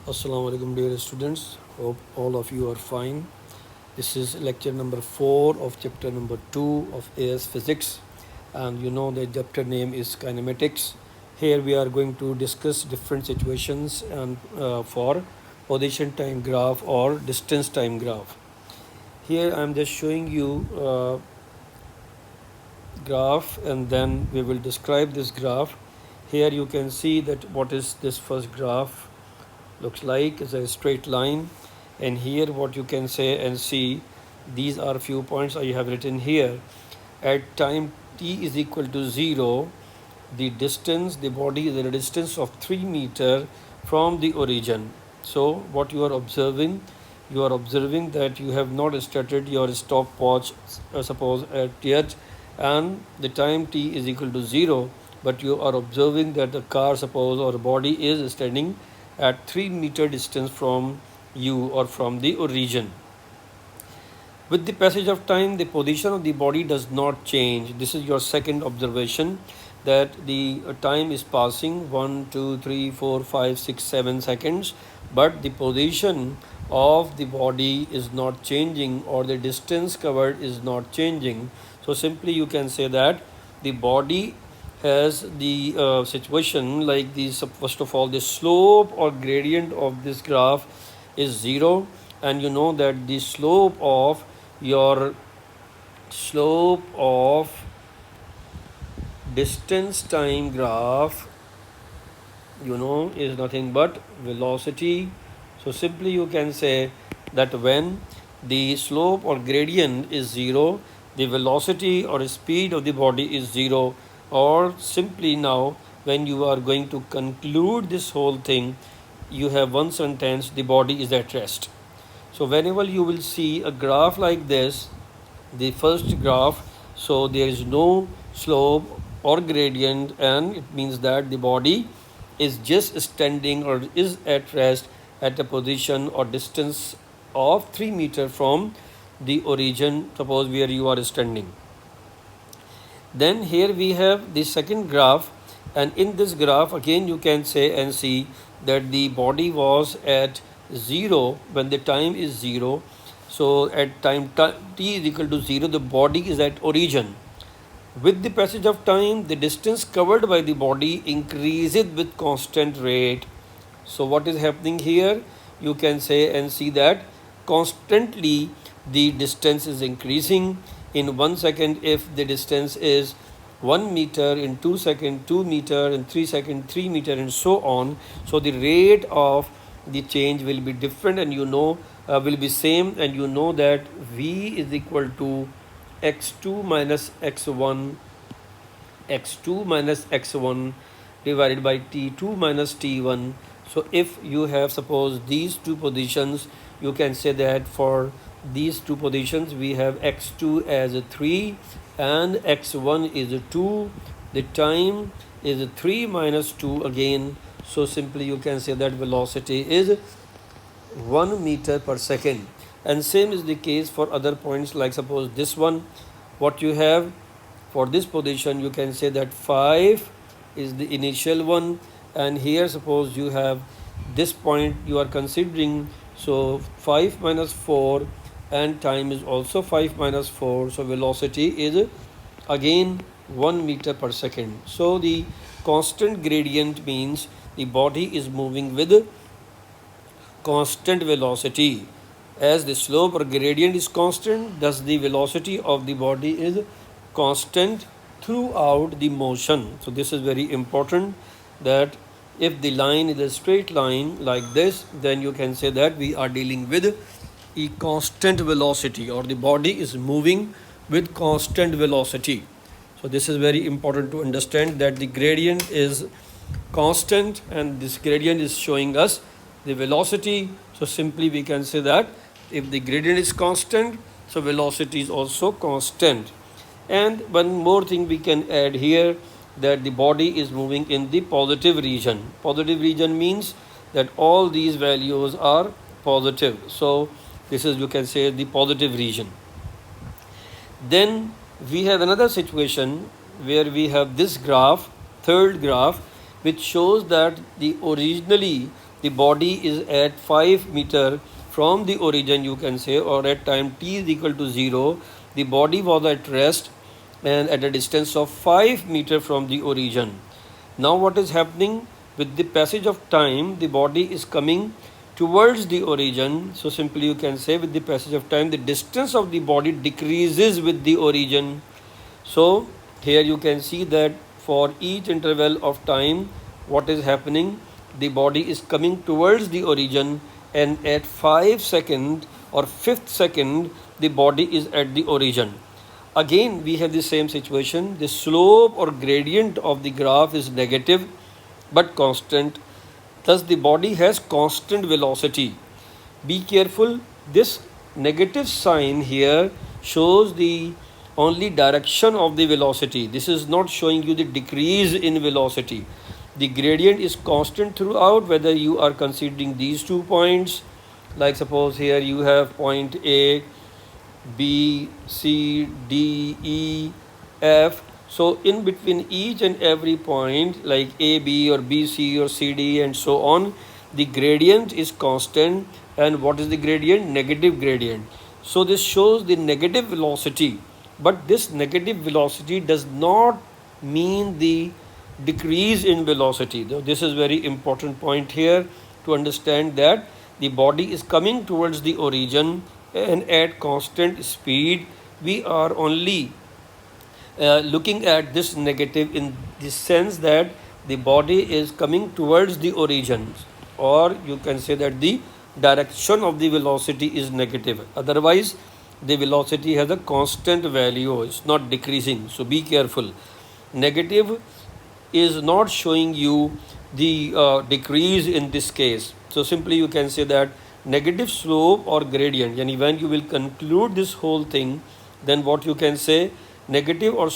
Assalamu alaikum dear students. Hope all of you are fine. This is lecture number 4 of chapter number 2 of AS Physics, and you know the chapter name is Kinematics. Here we are going to discuss different situations and for position time graph or distance time graph. Here I am just showing you graph and then we will describe this graph. Here you can see that what is this first graph looks like is a straight line, and here what you can say and see, these are few points I have written here. At time t is equal to 0, the body is at a distance of 3 meter from the origin. So what you are observing, that you have not started your stopwatch suppose at yet, and the time t is equal to 0, but you are observing that the car suppose or body is standing at 3 meter distance from you or from the origin. With the passage of time, the position of the body does not change. This is your second observation, that the time is passing 1, 2, 3, 4, 5, 6, 7 seconds, but the position of the body is not changing, or the distance covered is not changing. So simply you can say that the body has the situation like this. First of all, the slope or gradient of this graph is 0, and you know that the your slope of distance time graph is nothing but velocity. So simply you can say that when the slope or gradient is 0, the velocity or speed of the body is 0, or simply now when you are going to conclude this whole thing, you have one sentence: the body is at rest. So whenever you will see a graph like this, the first graph, so there is no slope or gradient, and it means that the body is just standing or is at rest at a position or distance of 3 meter from the origin, suppose where you are standing. Then here we have the second graph, and in this graph again you can say and see that the body was at 0 when the time is 0. So at time t is equal to 0, the body is at origin. With the passage of time, the distance covered by the body increases with constant rate. So what is happening here? You can say and see that constantly the distance is increasing. In 1 second, if the distance is 1 meter, in 2 seconds 2 meter, in 3 seconds 3 meter, and so on. So the rate of the change will be different, and will be same, and you know that v is equal to x2 minus x1 divided by t2 minus t1. So if you have suppose these two positions, you can say that for these two positions we have x2 as a 3 and x1 is a 2. The time is a 3 minus 2 again. So simply you can say that velocity is 1 meter per second. And same is the case for other points, like suppose this one, what you have for this position, you can say that 5 is the initial one, and here suppose you have this point you are considering, so 5 minus 4, and time is also 5 minus 4, so velocity is again 1 meter per second. So the constant gradient means the body is moving with constant velocity. As the slope or gradient is constant, thus the velocity of the body is constant throughout the motion. So this is very important, that if the line is a straight line like this, then you can say that we are dealing with a constant velocity, or the body is moving with constant velocity. So this is very important to understand, that the gradient is constant and this gradient is showing us the velocity. So simply we can say that if the gradient is constant, so velocity is also constant. And one more thing we can add here, that the body is moving in the positive region. Positive region means that all these values are positive. So this is, you can say, the positive region. Then we have another situation where we have this graph, third graph, which shows that originally the body is at 5 meter from the origin, you can say, or at time t is equal to 0, the body was at rest and at a distance of 5 meter from the origin. Now what is happening? With the passage of time, the body is coming towards the origin. So simply you can say, with the passage of time, the distance of the body decreases with the origin. So here you can see that for each interval of time, what is happening? The body is coming towards the origin, and at 5 second or 5th second, the body is at the origin. Again, we have the same situation. The slope or gradient of the graph is negative but constant. Thus, the body has constant velocity. Be careful, this negative sign here shows the only direction of the velocity. This is not showing you the decrease in velocity. The gradient is constant throughout, whether you are considering these 2 points. Like suppose here you have point A, B, C, D, E, F. So in between each and every point like A, B or B, C or C, D and so on, the gradient is constant. And what is the gradient? Negative gradient. So this shows the negative velocity. But this negative velocity does not mean the decrease in velocity. This is very important point here to understand that the body is coming towards the origin and at constant speed. We are only looking at this negative in the sense that the body is coming towards the origin, or you can say that the direction of the velocity is negative. Otherwise, the velocity has a constant value, it's not decreasing. So be careful. Negative is not showing you the decrease in this case. So simply you can say that negative slope or gradient, and when you will conclude this whole thing, then what you can say, negative or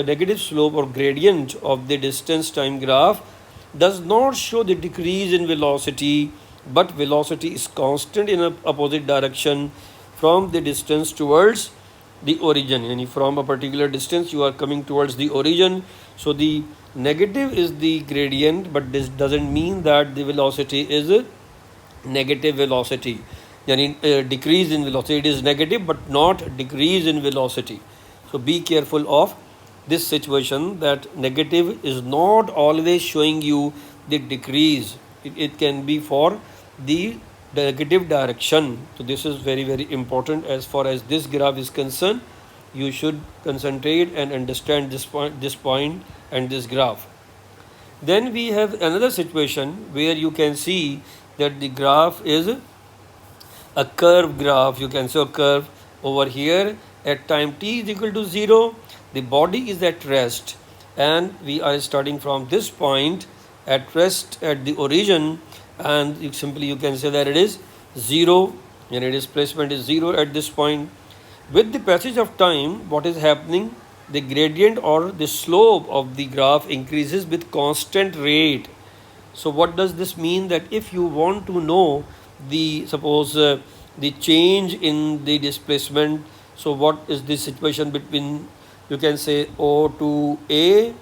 negative slope or gradient of the distance time graph does not show the decrease in velocity, but velocity is constant in an opposite direction from the distance towards the origin. And from a particular distance you are coming towards the origin. So the negative is the gradient, but this doesn't mean that the velocity is a negative velocity. Yani decrease in velocity. It is negative but not decrease in velocity. So be careful of this situation, that negative is not always showing you the decrease. It can be for the negative direction. So this is very, very important as far as this graph is concerned. You should concentrate and understand this point and this graph. Then we have another situation where you can see that the graph is a curve graph. You can see a curve over here at time t is equal to 0. The body is at rest, and we are starting from this point at rest at the origin, and you can say that it is 0, and its displacement is 0 at this point. With the passage of time, what is happening? The gradient or the slope of the graph increases with constant rate. So what does this mean? That if you want to know the the change in the displacement, so what is the situation between, you can say, O to A.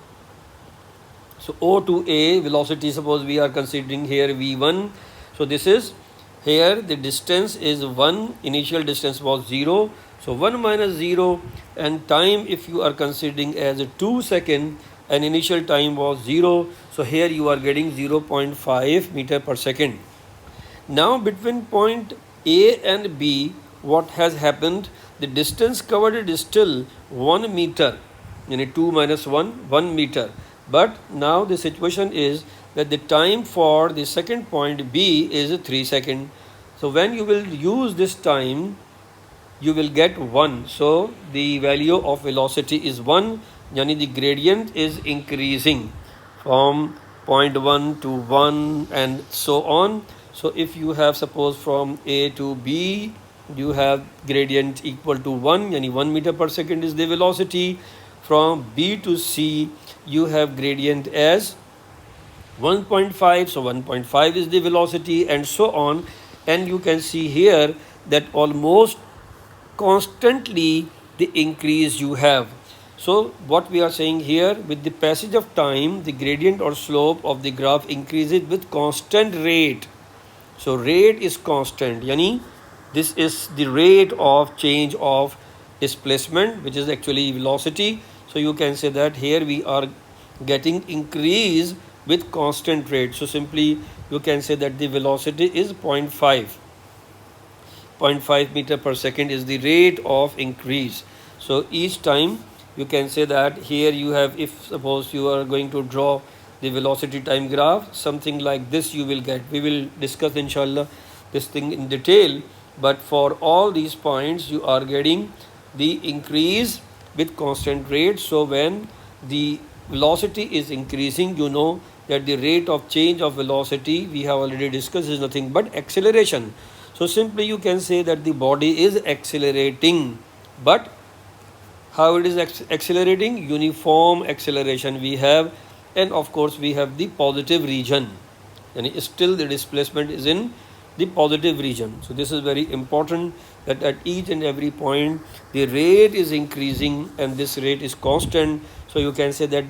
So O to A velocity, suppose we are considering here V1. So this is here the distance is 1, initial distance was 0. So 1 minus 0, and time if you are considering as a 2 second, and initial time was 0. So here you are getting 0.5 meter per second. Now between point A and B, what has happened? The distance covered is still 1 meter. 2 minus 1, 1 meter. But now the situation is that the time for the second point B is 3 seconds. So when you will use this time, you will get 1. So the value of velocity is 1. Yani the gradient is increasing from 0.1 to 1 and so on. So if you have, suppose, from A to B, you have gradient equal to 1, yani 1 meter per second is the velocity. From B to C, you have gradient as 1.5, so 1.5 is the velocity, and so on. And you can see here that almost constantly the increase you have. So what we are saying here, with the passage of time, the gradient or slope of the graph increases with constant rate. So rate is constant, yani this is the rate of change of displacement, which is actually velocity. So you can say that here we are getting increase with constant rate. So simply you can say that the velocity is 0.5 meter per second is the rate of increase. So each time you can say that here you have, if suppose you are going to draw the velocity time graph, something like this you will get. We will discuss inshallah this thing in detail, but for all these points you are getting the increase with constant rate. So when the velocity is increasing, you know that the rate of change of velocity we have already discussed is nothing but acceleration. So simply you can say that the body is accelerating, but how it is accelerating? Uniform acceleration we have, and of course we have the positive region, and still the displacement is in the positive region. So this is very important, that at each and every point the rate is increasing and this rate is constant. So you can say that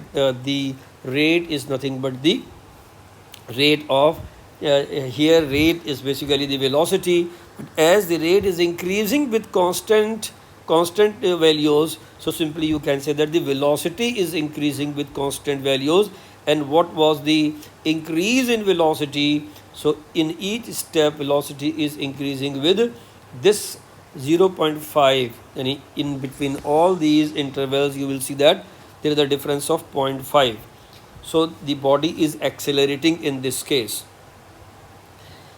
the rate is nothing but the rate of here rate is basically the velocity, but as the rate is increasing with constant values, so simply you can say that the velocity is increasing with constant values. And what was the increase in velocity? So in each step velocity is increasing with this 0.5, and in between all these intervals you will see that there is a difference of 0.5. So the body is accelerating in this case.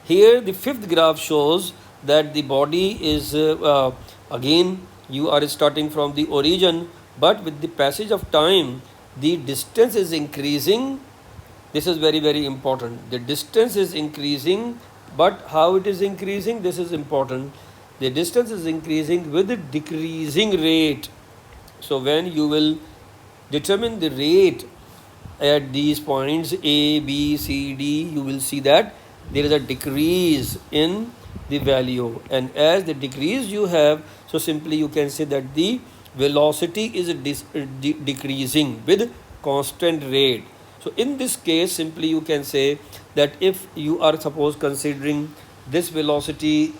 Here the fifth graph shows that the body is again you are starting from the origin, but with the passage of time the distance is increasing. This is very important. The distance is increasing, but how it is increasing, this is important. The distance is increasing with a decreasing rate. So when you will determine the rate at these points A, B, C, D, you will see that there is a decrease in the value, and as the decrease you have, so simply you can say that the velocity is decreasing with constant rate. So in this case simply you can say that if you are suppose considering this velocity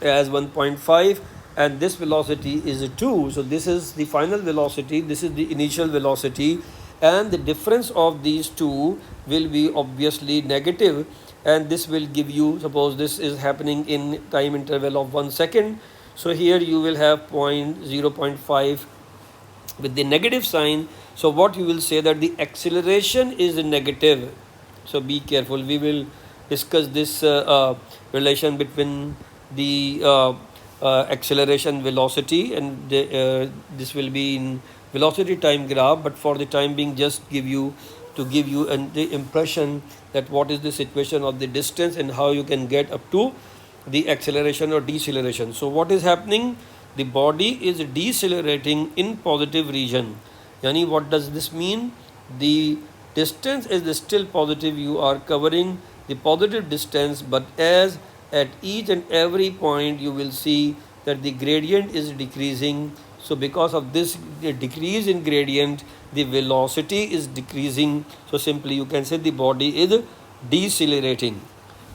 as 1.5 and this velocity is 2, so this is the final velocity, this is the initial velocity, and the difference of these two will be obviously negative, and this will give you, suppose this is happening in time interval of 1 second, so here you will have 0.5 with the negative sign. So what you will say that the acceleration is negative. So be careful, we will discuss this relation between the acceleration velocity, and this will be in velocity time graph, but for the time being just give you the impression that what is the situation of the distance and how you can get up to the acceleration or deceleration. So what is happening? The body is decelerating in positive region. Yani what does this mean? The distance is still positive, you are covering the positive distance, but as at each and every point you will see that the gradient is decreasing. So because of this decrease in gradient, the velocity is decreasing. So simply you can say the body is decelerating.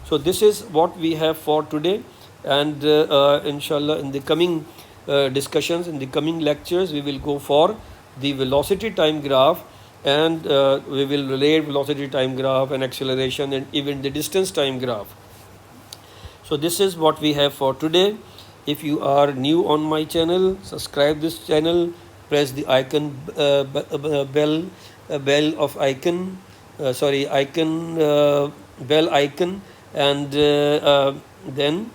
So this is what we have for today, and inshallah in the coming discussions, in the coming lectures, we will go for the velocity time graph, and we will relate velocity time graph and acceleration and even the distance time graph. So this is what we have for today. If you are new on my channel, subscribe this channel, press the icon bell of icon icon bell icon, and then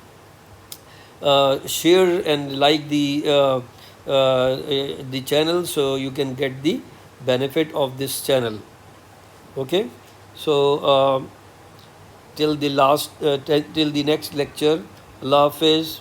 share and like the channel, so you can get the benefit of this channel. Okay, so till the next lecture, Allah Hafiz.